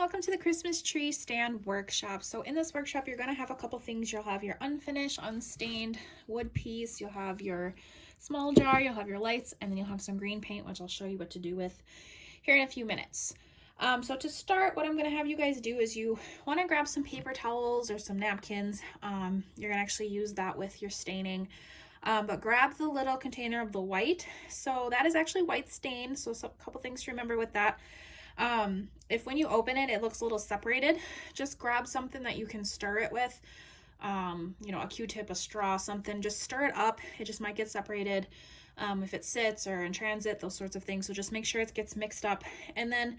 welcome to the Christmas tree stand workshop. So in this workshop, you're going to have a couple things. You'll have your unfinished, unstained wood piece. You'll have your small jar. You'll have your lights, and then you'll have some green paint, which I'll show you what to do with here in a few minutes. So to start, what I'm going to have you guys do is you want to grab some paper towels or some napkins. You're going to actually use that with your staining. But grab the little container of the white. So that is actually white stain. So a couple things to remember with that. If when you open it, it looks a little separated, just grab something that you can stir it with. A Q-tip, a straw, something, just stir it up. It just might get separated. If it sits or in transit, those sorts of things. So just make sure it gets mixed up. And then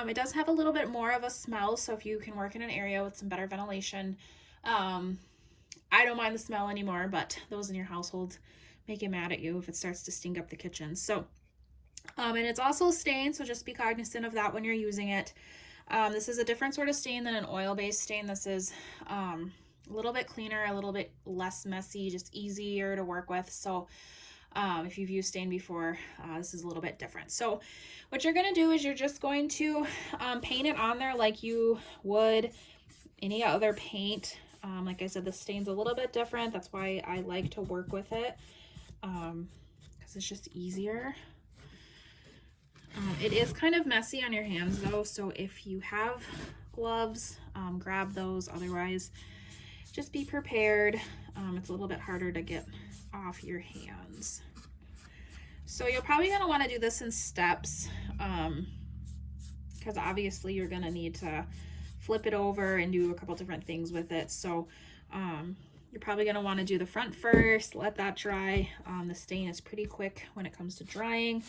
it does have a little bit more of a smell. So if you can work in an area with some better ventilation, I don't mind the smell anymore, but those in your household may get mad at you if it starts to stink up the kitchen. So, and it's also stained, so just be cognizant of that when you're using it. This is a different sort of stain than an oil-based stain. This is a little bit cleaner, a little bit less messy, just easier to work with. So if you've used stain before, this is a little bit different. So what you're going to do is you're just going to paint it on there like you would any other paint. Like I said, the stain's a little bit different. That's why I like to work with it, because it's just easier. It is kind of messy on your hands though, so if you have gloves, grab those. Otherwise, just be prepared. It's a little bit harder to get off your hands. So you're probably going to want to do this in steps, because obviously you're going to need to flip it over and do a couple different things with it. So you're probably going to want to do the front first, let that dry. The stain is pretty quick when it comes to drying.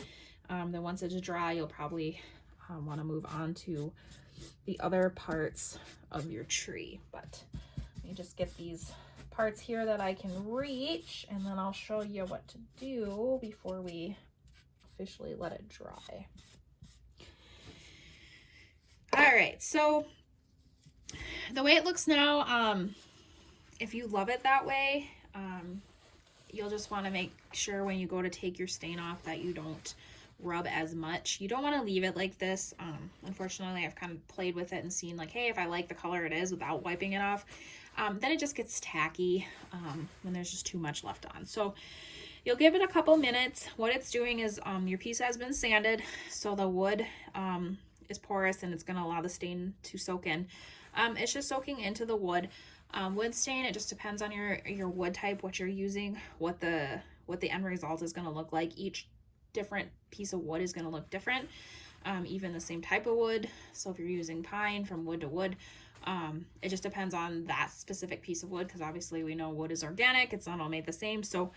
Then once it's dry, you'll probably want to move on to the other parts of your tree. But let me just get these parts here that I can reach, and then I'll show you what to do before we officially let it dry. All right, so the way it looks now, if you love it that way, you'll just want to make sure when you go to take your stain off that you don't rub as much. You don't want to leave it like this. Unfortunately, I've kind of played with it and seen like, hey, if I like the color it is without wiping it off, then it just gets tacky when there's just too much left on. So you'll give it a couple minutes. What it's doing is your piece has been sanded, so the wood is porous and it's going to allow the stain to soak in. It's just soaking into the wood. Wood stain, it just depends on your wood type, what you're using, what the end result is going to look like. Each different piece of wood is going to look different, even the same type of wood. So if you're using pine, from wood to wood, it just depends on that specific piece of wood, because obviously we know wood is organic, it's not all made the same. So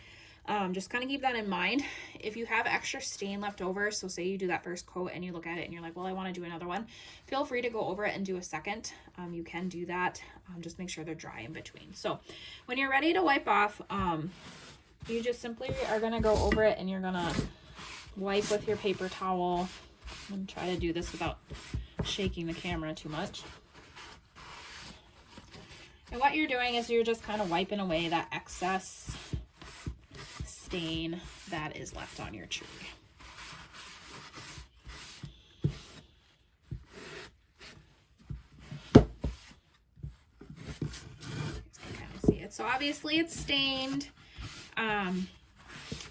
just kind of keep that in mind. If you have extra stain left over, so say you do that first coat and you look at it and you're like, well, I want to do another one, feel free to go over it and do a second. You can do that. Just make sure they're dry in between. So when you're ready to wipe off, you just simply are going to go over it and you're going to wipe with your paper towel. And try to do this without shaking the camera too much. And what you're doing is you're just kind of wiping away that excess stain that is left on your tree. You can kind of see it. So obviously it's stained.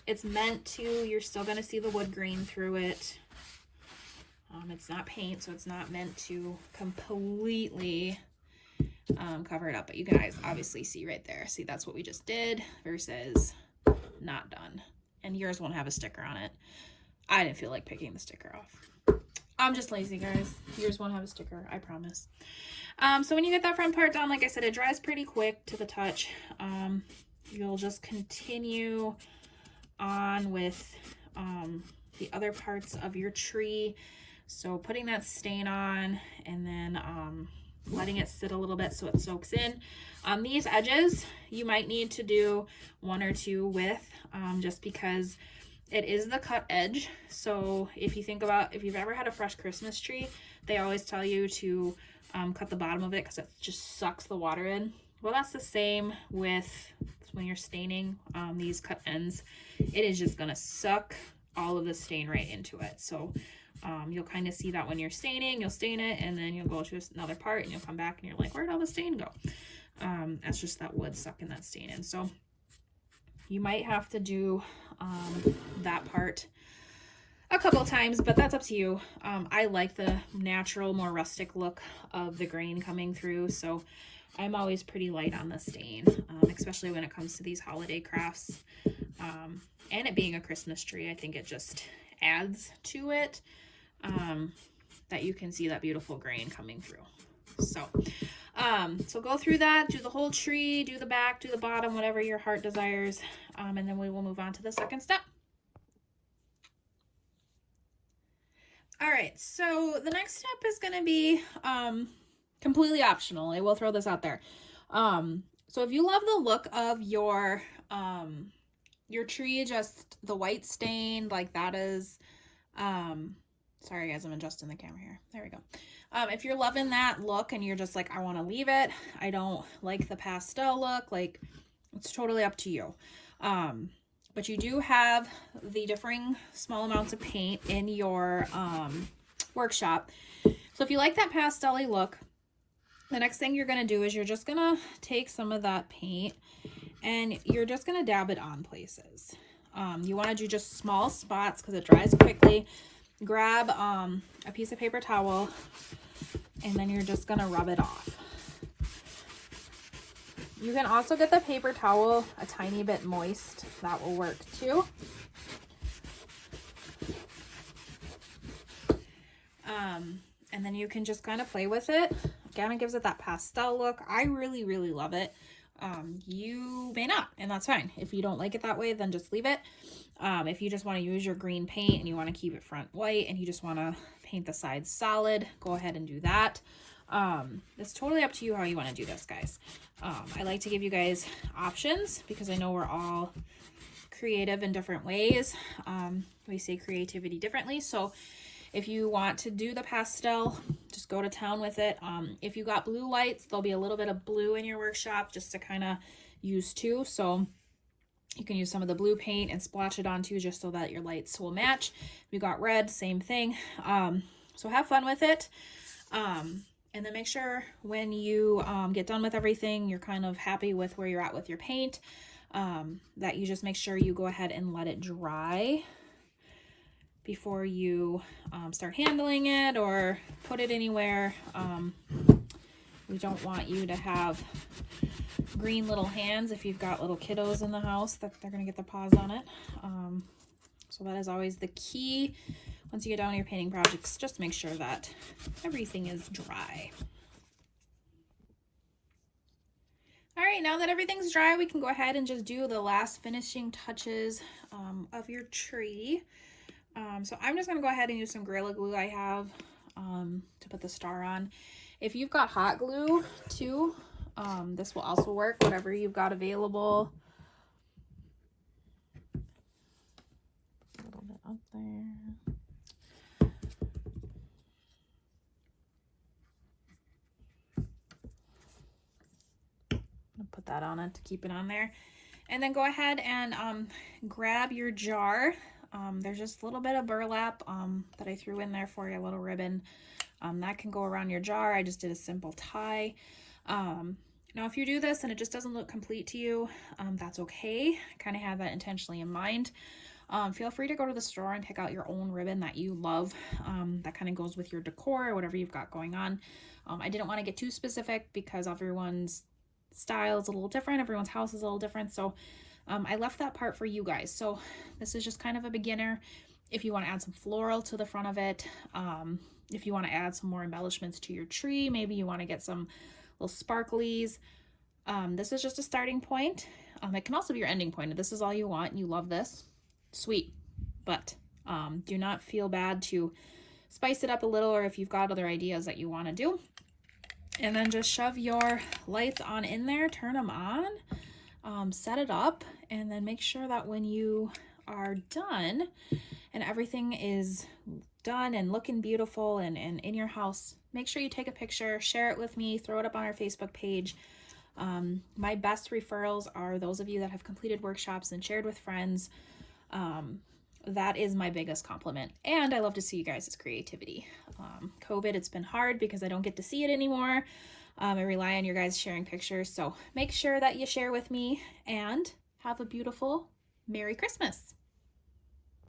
It's meant to, you're still going to see the wood grain through it. It's not paint, so it's not meant to completely cover it up, but you guys obviously see right there. See, that's what we just did versus not done. And yours won't have a sticker on it. I didn't feel like picking the sticker off. I'm just lazy, guys. Yours won't have a sticker, I promise. So when you get that front part done, like I said, it dries pretty quick to the touch. You'll just continue on with the other parts of your tree. So putting that stain on and then letting it sit a little bit so it soaks in. These edges, you might need to do one or two with, just because it is the cut edge. So if you think about, if you've ever had a fresh Christmas tree, they always tell you to cut the bottom of it because it just sucks the water in. Well, that's the same with when you're staining these cut ends. It is just going to suck all of the stain right into it. So You'll kind of see that when you're staining, you'll stain it, and then you'll go to another part and you'll come back and you're like, where'd all the stain go? That's just that wood sucking that stain in. So you might have to do that part a couple times, but that's up to you. I like the natural, more rustic look of the grain coming through, so I'm always pretty light on the stain, especially when it comes to these holiday crafts. And it being a Christmas tree, I think it just adds to it, that you can see that beautiful grain coming through. So go through that, do the whole tree, do the back, do the bottom, whatever your heart desires, and then we will move on to the second step. All right, so the next step is going to be completely optional. I will throw this out there. So if you love the look of your tree, just the white stain, like that is, sorry guys, I'm adjusting the camera here. There we go. If you're loving that look and you're just like, I want to leave it, I don't like the pastel look, like it's totally up to you. But you do have the differing small amounts of paint in your workshop. So if you like that pastel-y look, the next thing you're going to do is you're just going to take some of that paint and you're just going to dab it on places. You want to do just small spots because it dries quickly. Grab a piece of paper towel and then you're just going to rub it off. You can also get the paper towel a tiny bit moist. That will work too. And then you can just kind of play with it. Again, it gives it that pastel look. I really, really love it. You may not, and that's fine. If you don't like it that way, then just leave it. If you just want to use your green paint and you want to keep it front white and you just want to paint the sides solid, go ahead and do that. It's totally up to you how you want to do this, guys. I like to give you guys options because I know we're all creative in different ways. We say creativity differently. So if you want to do the pastel, just go to town with it. If you got blue lights, there'll be a little bit of blue in your workshop just to kind of use too. So you can use some of the blue paint and splotch it onto just so that your lights will match. If you got red, same thing. So have fun with it. And then make sure when you get done with everything, you're kind of happy with where you're at with your paint, that you just make sure you go ahead and let it dry before you start handling it or put it anywhere. We don't want you to have green little hands if you've got little kiddos in the house that they're going to get their paws on it. So that is always the key. Once you get down to your painting projects, just make sure that everything is dry. All right, now that everything's dry, we can go ahead and just do the last finishing touches of your tree. So I'm just gonna go ahead and use some Gorilla Glue I have to put the star on. If you've got hot glue too, this will also work, whatever you've got available. A little bit up there. Put that on it to keep it on there. And then go ahead and grab your jar. There's just a little bit of burlap that I threw in there for you, a little ribbon. That can go around your jar. I just did a simple tie. Now if you do this and it just doesn't look complete to you, that's okay. I kind of had that intentionally in mind. Feel free to go to the store and pick out your own ribbon that you love, that kind of goes with your decor or whatever you've got going on. I didn't want to get too specific because everyone's style is a little different, everyone's house is a little different, so I left that part for you guys. So this is just kind of a beginner. If you want to add some floral to the front of it, if you want to add some more embellishments to your tree, maybe you want to get some little sparklies, this is just a starting point. It can also be your ending point. If this is all you want and you love this, sweet, but do not feel bad to spice it up a little, or if you've got other ideas that you want to do. And then just shove your lights on in there, turn them on, set it up, and then make sure that when you are done and everything is done and looking beautiful and in your house, make sure you take a picture, share it with me, throw it up on our Facebook page. My best referrals are those of you that have completed workshops and shared with friends. that is my biggest compliment. And I love to see you guys' creativity. COVID, it's been hard because I don't get to see it anymore. I rely on your guys sharing pictures. So make sure that you share with me, and have a beautiful Merry Christmas.